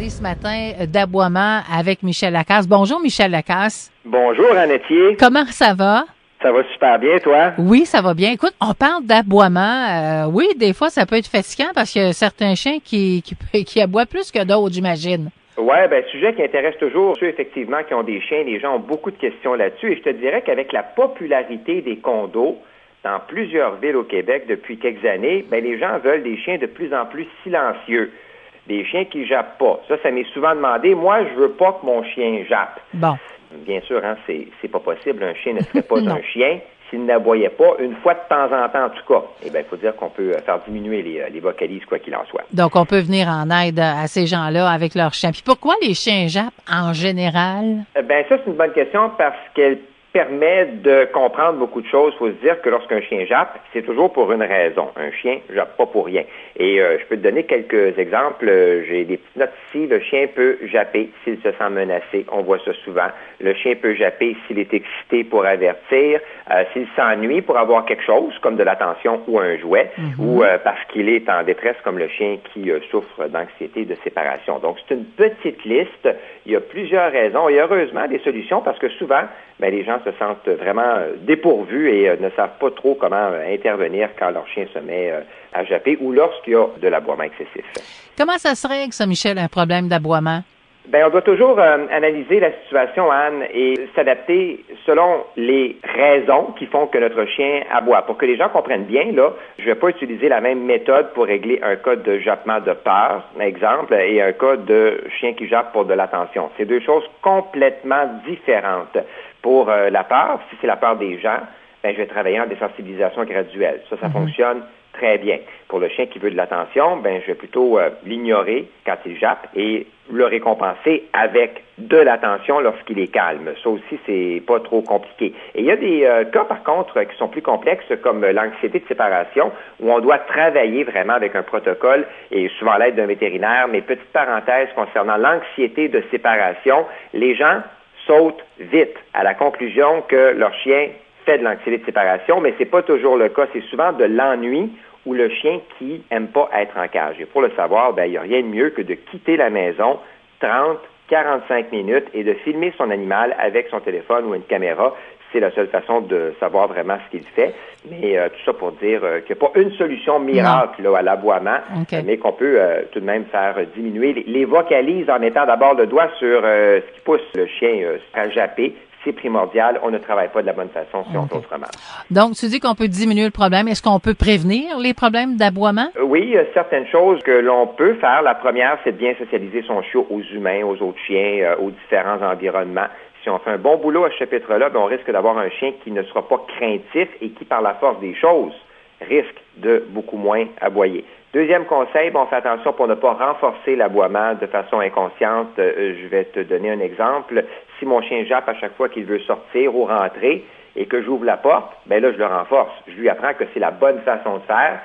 parler ce matin d'aboiement avec Michel Lacasse. Bonjour, Michel Lacasse. Bonjour, Annetier. Comment ça va? Ça va super bien, toi? Oui, ça va bien. Écoute, on parle d'aboiement. Oui, des fois, ça peut être fatigant parce qu'il y a certains chiens qui aboient plus que d'autres, j'imagine. Oui, sujet qui intéresse toujours ceux, effectivement, qui ont des chiens. Les gens ont beaucoup de questions là-dessus. Et je te dirais qu'avec la popularité des condos dans plusieurs villes au Québec depuis quelques années, les gens veulent des chiens de plus en plus silencieux. Des chiens qui jappent pas. Ça m'est souvent demandé. Moi, je veux pas que mon chien jappe. Bon. Bien sûr, c'est pas possible. Un chien ne serait pas un chien s'il n'aboyait pas une fois de temps en temps, en tout cas. Il faut dire qu'on peut faire diminuer les vocalises, quoi qu'il en soit. Donc, on peut venir en aide à ces gens-là avec leurs chiens. Puis pourquoi les chiens jappent en général? Ça, c'est une bonne question parce qu'elle permet de comprendre beaucoup de choses. Il faut se dire que lorsqu'un chien jappe, c'est toujours pour une raison. Un chien jappe pas pour rien. Et je peux te donner quelques exemples. J'ai des petites notes ici. Le chien peut japper s'il se sent menacé. On voit ça souvent. Le chien peut japper s'il est excité pour avertir, s'il s'ennuie pour avoir quelque chose, comme de l'attention ou un jouet, ou parce qu'il est en détresse, comme le chien qui souffre d'anxiété de séparation. Donc, c'est une petite liste. Il y a plusieurs raisons et heureusement des solutions parce que souvent, les gens se sentent vraiment dépourvus et ne savent pas trop comment intervenir quand leur chien se met à japper ou lorsqu'il y a de l'aboiement excessif. Comment ça se règle, ça, Michel, un problème d'aboiement? On doit toujours analyser la situation, Anne, et s'adapter selon les raisons qui font que notre chien aboie. Pour que les gens comprennent bien, là, je ne vais pas utiliser la même méthode pour régler un cas de jappement de peur, par exemple, et un cas de chien qui jappe pour de l'attention. C'est deux choses complètement différentes. Pour la peur, si c'est la peur des gens, je vais travailler en désensibilisation graduelle. Ça fonctionne très bien. Pour le chien qui veut de l'attention, je vais plutôt l'ignorer quand il jappe et le récompenser avec de l'attention lorsqu'il est calme. Ça aussi, c'est pas trop compliqué. Et il y a des cas, par contre, qui sont plus complexes, comme l'anxiété de séparation, où on doit travailler vraiment avec un protocole et souvent l'aide d'un vétérinaire. Mais petite parenthèse concernant l'anxiété de séparation, les gens sautent vite à la conclusion que leur chien fait de l'anxiété de séparation, mais c'est pas toujours le cas. C'est souvent de l'ennui ou le chien qui aime pas être en cage. Et pour le savoir, il n'y a rien de mieux que de quitter la maison 30-45 minutes et de filmer son animal avec son téléphone ou une caméra. C'est la seule façon de savoir vraiment ce qu'il fait. Mais tout ça pour dire qu'il n'y a pas une solution miracle à l'aboiement, mais qu'on peut tout de même faire diminuer les vocalises en mettant d'abord le doigt sur ce qui pousse le chien à japper. C'est primordial. On ne travaille pas de la bonne façon si on fait autrement. Donc, tu dis qu'on peut diminuer le problème. Est-ce qu'on peut prévenir les problèmes d'aboiement? Oui, il y a certaines choses que l'on peut faire. La première, c'est de bien socialiser son chiot aux humains, aux autres chiens, aux différents environnements. Si on fait un bon boulot à ce chapitre-là, on risque d'avoir un chien qui ne sera pas craintif et qui, par la force des choses, risque de beaucoup moins aboyer. Deuxième conseil, on fait attention pour ne pas renforcer l'aboiement de façon inconsciente. Je vais te donner un exemple. Si mon chien jappe à chaque fois qu'il veut sortir ou rentrer et que j'ouvre la porte, là, je le renforce. Je lui apprends que c'est la bonne façon de faire.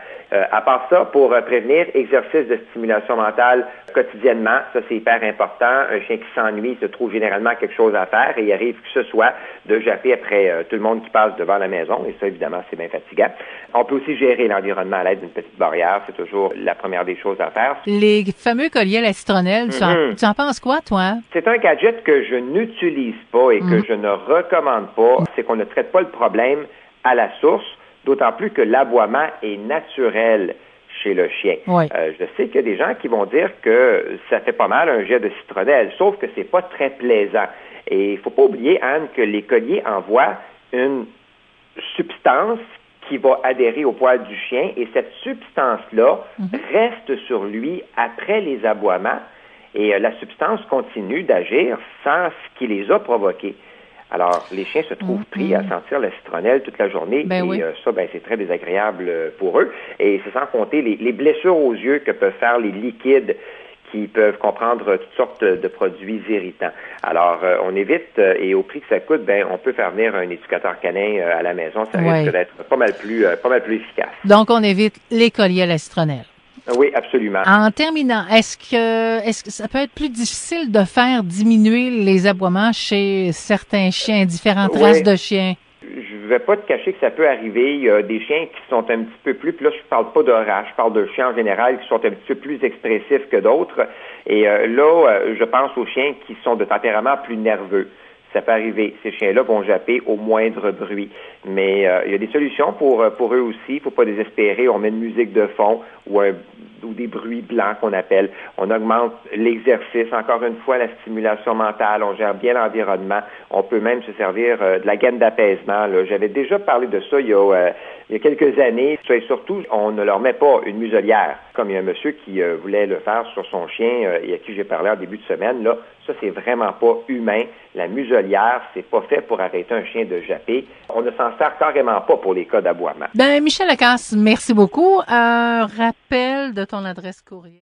À part ça, pour prévenir, exercice de stimulation mentale quotidiennement, ça c'est hyper important. Un chien qui s'ennuie se trouve généralement quelque chose à faire et il arrive que ce soit de japper après tout le monde qui passe devant la maison et ça évidemment c'est bien fatigant. On peut aussi gérer l'environnement à l'aide d'une petite barrière, c'est toujours la première des choses à faire. Les fameux colliers à la citronnelle, tu en penses quoi toi? C'est un gadget que je n'utilise pas et que je ne recommande pas, c'est qu'on ne traite pas le problème à la source. D'autant plus que l'aboiement est naturel chez le chien. Oui. Je sais qu'il y a des gens qui vont dire que ça fait pas mal un jet de citronnelle, sauf que c'est pas très plaisant. Et il faut pas oublier, Anne, que les colliers envoient une substance qui va adhérer au poil du chien et cette substance-là reste sur lui après les aboiements et la substance continue d'agir sans ce qui les a provoqués. Alors, les chiens se trouvent pris à sentir la citronnelle toute la journée ça, c'est très désagréable pour eux. Et c'est sans compter les blessures aux yeux que peuvent faire les liquides qui peuvent comprendre toutes sortes de produits irritants. Alors, on évite, et au prix que ça coûte, on peut faire venir un éducateur canin à la maison. Ça risque d'être pas mal plus efficace. Donc, on évite les colliers à la citronnelle. Oui, absolument. En terminant, est-ce que ça peut être plus difficile de faire diminuer les aboiements chez certains chiens, différentes races de chiens? Je je vais pas te cacher que ça peut arriver. Il y a des chiens qui sont un petit peu plus, puis là, je parle pas de race, je parle de chiens en général qui sont un petit peu plus expressifs que d'autres. Et je pense aux chiens qui sont de tempérament plus nerveux. Ça peut arriver. Ces chiens-là vont japper au moindre bruit. Mais il y a des solutions pour eux aussi. Il ne faut pas désespérer. On met une musique de fond ou des bruits blancs qu'on appelle. On augmente l'exercice. Encore une fois, la stimulation mentale. On gère bien l'environnement. On peut même se servir de la gaine d'apaisement. J'avais déjà parlé de ça il y a quelques années. Et surtout, on ne leur met pas une muselière. Comme il y a un monsieur qui voulait le faire sur son chien et à qui j'ai parlé en début de semaine. Là, ça, c'est vraiment pas humain. La muselière, c'est pas fait pour arrêter un chien de japper. On ne s'en sert carrément pas pour les cas d'aboiement. Michel Lacasse, merci beaucoup. Un rappel de ton adresse courriel.